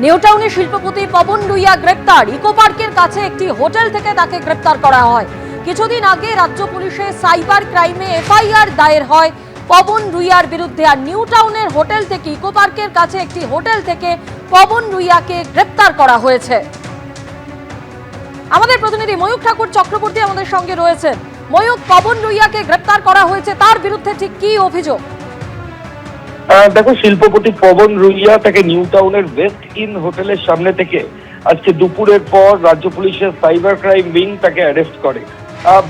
নিউটাউনে শিল্পপতি পবন রুইয়া গ্রেপ্তার। ইকো পার্কের কাছে একটি হোটেল থেকে তাকে গ্রেপ্তার করা হয়। কিছুদিন আগে রাজ্য পুলিশের সাইবার ক্রাইমে এফআইআর দায়ের হয় পবন রুইয়ার বিরুদ্ধে। আর নিউটাউনের হোটেল থেকে ইকো পার্কের কাছে একটি হোটেল থেকে পবন রুইয়াকে গ্রেপ্তার করা হয়েছে। আমাদের প্রতিনিধি ময়ূক ঠাকুর চক্রবর্তী আমাদের সঙ্গে রয়েছেন। ময়ূক, পবন রুইয়াকে গ্রেপ্তার করা হয়েছে, তার বিরুদ্ধে ঠিক কি অভিযোগ? দেখো, শিল্পপতি পবন রুইয়া তাকে নিউ টাউনের ওয়েস্ট ইন হোটেলের সামনে থেকে আজকে দুপুরের পর রাজ্য পুলিশের সাইবার ক্রাইম উইং তাকে অ্যারেস্ট করে।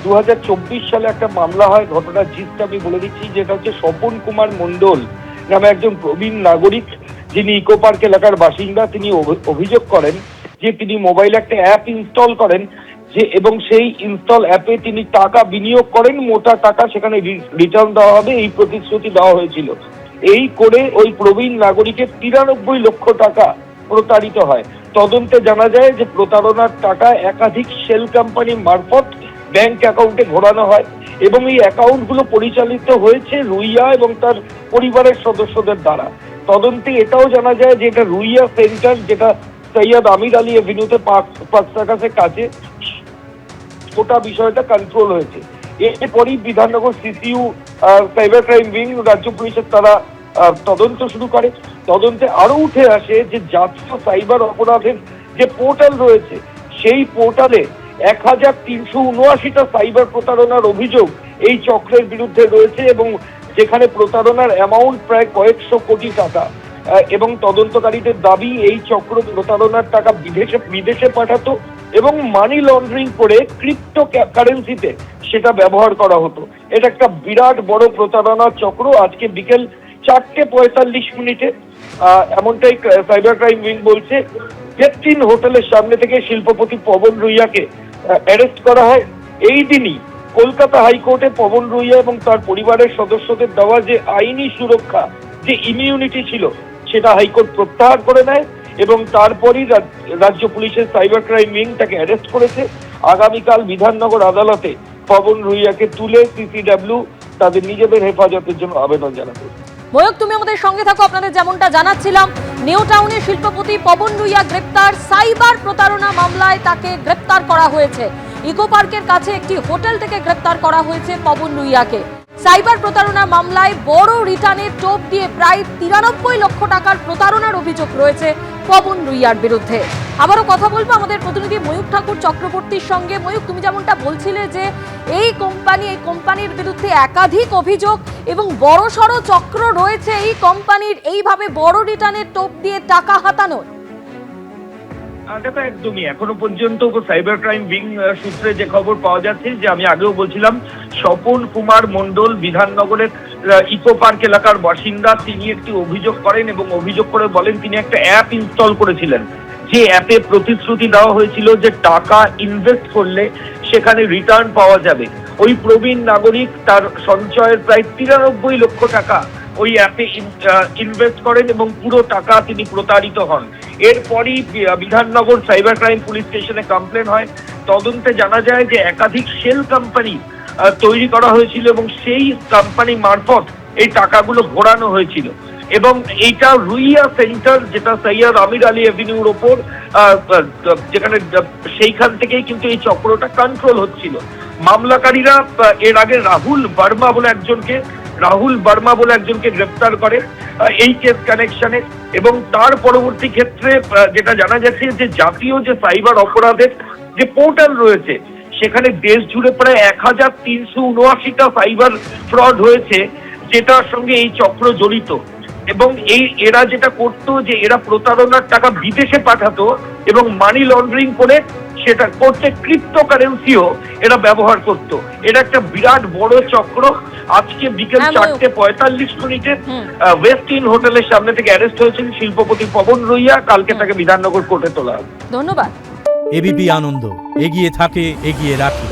2024 সালে একটা মামলা হয়। ঘটনার জিস্ট আমি বলে দিচ্ছি, যেটা হচ্ছে স্বপন কুমার মণ্ডল নামে একজন প্রবীণ নাগরিক, যিনি ইকো পার্ক এলাকার বাসিন্দা। তিনি অভিযোগ করেন যে তিনি মোবাইলে একটা অ্যাপ ইনস্টল করেন, যে এবং সেই ইনস্টল অ্যাপে তিনি টাকা বিনিয়োগ করেন, মোটা টাকা সেখানে রিটার্ন দেওয়া হবে, এই প্রতিশ্রুতি দেওয়া হয়েছিল। এই করে ওই প্রবীণ নাগরিকের 93 লক্ষ টাকা প্রতারিত হয়। তদন্তে জানা যায় যে প্রতারণার টাকা একাধিক শেল কোম্পানি মারফত ব্যাংক অ্যাকাউন্টে ঘোরানো হয় এবং এই অ্যাকাউন্টগুলো পরিচালিত হয়েছে রুইয়া এবং তার পরিবারের সদস্যদের দ্বারা। তদন্তে এটাও জানা যায় যে এটা রুইয়া সেন্টার, যেটা সৈয়দ আমির আলী এভিনিউতে পাঁচ সার্কাসের কাছে, গোটা বিষয়টা কন্ট্রোল হয়েছে। এরপরই Bidhannagar CCU cyber crime wing রাজ্য পুলিশের তারা তদন্ত শুরু করে। তদন্তে আরো উঠে আসে যে জাতীয় সাইবার অপরাধের যে পোর্টাল রয়েছে, সেই পোর্টালে 1379টা সাইবার প্রতারণার অভিযোগ এই চক্রের বিরুদ্ধে রয়েছে এবং যেখানে প্রতারণার অ্যামাউন্ট প্রায় কয়েকশো কোটি টাকা। এবং তদন্তকারীদের দাবি এই চক্র প্রতারণার টাকা বিদেশে পাঠাতো এবং মানি লন্ডারিং করে ক্রিপ্টো কারেন্সিতে সেটা ব্যবহার করা হতো। এটা একটা বিরাট বড় প্রতারণার চক্র। আজকে বিকেল 4:45 এমনটাই সাইবার ক্রাইম উইং বলছে। জেপটিন হোটেলের সামনে থেকে শিল্পপতি পবন রুইয়াকে অ্যারেস্ট করা হয়। এই দিনই কলকাতা হাইকোর্টে পবন রুইয়া এবং তার পরিবারের সদস্যদের দেওয়া যে আইনি সুরক্ষা, যে ইমিউনিটি ছিল, সেটা হাইকোর্ট প্রত্যাহার করে নেয় এবং তারপরই রাজ্য পুলিশের সাইবার ক্রাইম উইং তাকে অ্যারেস্ট করেছে। আগামীকাল বিধাননগর আদালতে পবন রুইয়াকে তুলে সিসিডব্লিউ তাদের নিজেদের হেফাজতের জন্য আবেদন জানাবে। ময়ূক, তুমি আমাদের সঙ্গে থাকো। আপনাদের যেমনটা জানাচ্ছিলাম, নিউ টাউনে শিল্পপতি পবন রুইয়া গ্রেপ্তার। সাইবার প্রতারণা মামলায় তাকে গ্রেপ্তার করা হয়েছে। ইকো পার্কের কাছে একটি হোটেল থেকে গ্রেপ্তার করা হয়েছে পবন রুইয়াকে। সাইবার প্রতারণা মামলায় বড় রিটার্নের টোপ দিয়ে প্রায় 93 লক্ষ টাকার প্রতারণার অভিযোগ রয়েছে পবন রুইয়ার বিরুদ্ধে। আবারও কথা বলবো আমাদের প্রতিনিধি ময়ূক ঠাকুর চক্রবর্তীর সঙ্গে। ময়ূক, তুমি যেমনটা বলছিলে যে এই কোম্পানির বিরুদ্ধে একাধিক অভিযোগ এবং বড়সড় চক্র রয়েছে এই কোম্পানির, এইভাবে বড় রিটার্নের টোপ দিয়ে টাকা হাতানোর। দেখো, একদমই এখনো পর্যন্ত সাইবার ক্রাইম উইং সূত্রে যে খবর পাওয়া যাচ্ছে, যে আমি আগেও বলছিলাম, স্বপন কুমার মণ্ডল বিধাননগরের ইকো পার্ক এলাকার বাসিন্দা। তিনি একটি অভিযোগ করেন এবং অভিযোগ করে বলেন তিনি একটা অ্যাপ ইনস্টল করেছিলেন, যে অ্যাপে প্রতিশ্রুতি দেওয়া হয়েছিল যে টাকা ইনভেস্ট করলে সেখানে রিটার্ন পাওয়া যাবে। ওই প্রবীণ নাগরিক তার সঞ্চয়ের প্রায় 93 লক্ষ টাকা ওই অ্যাপে ইনভেস্ট করেন এবং পুরো টাকা তিনি প্রতারিত হন। এরপরই বিধাননগর সাইবার ক্রাইম পুলিশ স্টেশনে কমপ্লেন হয়। তদন্তে জানা যায় যে একাধিক শেল কোম্পানি তৈরি করা হয়েছিল এবং সেই কোম্পানি মারফত এই টাকাগুলো ঘোরানো হয়েছিল এবং এইটা রুইয়া সেন্টার, যেটা সৈয়দ আমির আলী এভিনিউর ওপর, যেখানে সেইখান থেকেই কিন্তু এই চক্রটা কন্ট্রোল হচ্ছিল। মামলাকারীরা এর আগে রাহুল বর্মা বলে একজনকে গ্রেপ্তার করে এই কেস কানেকশনে এবং তার পরবর্তী ক্ষেত্রে যেটা জানা যাচ্ছে যে জাতীয় যে সাইবার অপরাধের যে পোর্টাল রয়েছে, সেখানে দেশ জুড়ে প্রায় 1379টা সাইবার ফ্রড হয়েছে, যেটার সঙ্গে এই চক্র জড়িত। এবং এরা যেটা করতো, যে এরা প্রতারণার টাকা বিদেশে পাঠাতো এবং মানি লন্ডারিং করে সেটা করতে ক্রিপ্টো কারেন্সিও এরা ব্যবহার করত। এটা একটা বিরাট বড় চক্র। আজকে বিকেল 4:45 ওয়েস্ট ইন হোটেলের সামনে থেকে অ্যারেস্ট হয়েছেন শিল্পপতি পবন রুইয়া। কালকে তাকে বিধাননগর কোর্টে তোলা হবে। ধন্যবাদ। এবিপি আনন্দ, এগিয়ে থাকে, এগিয়ে রাখে।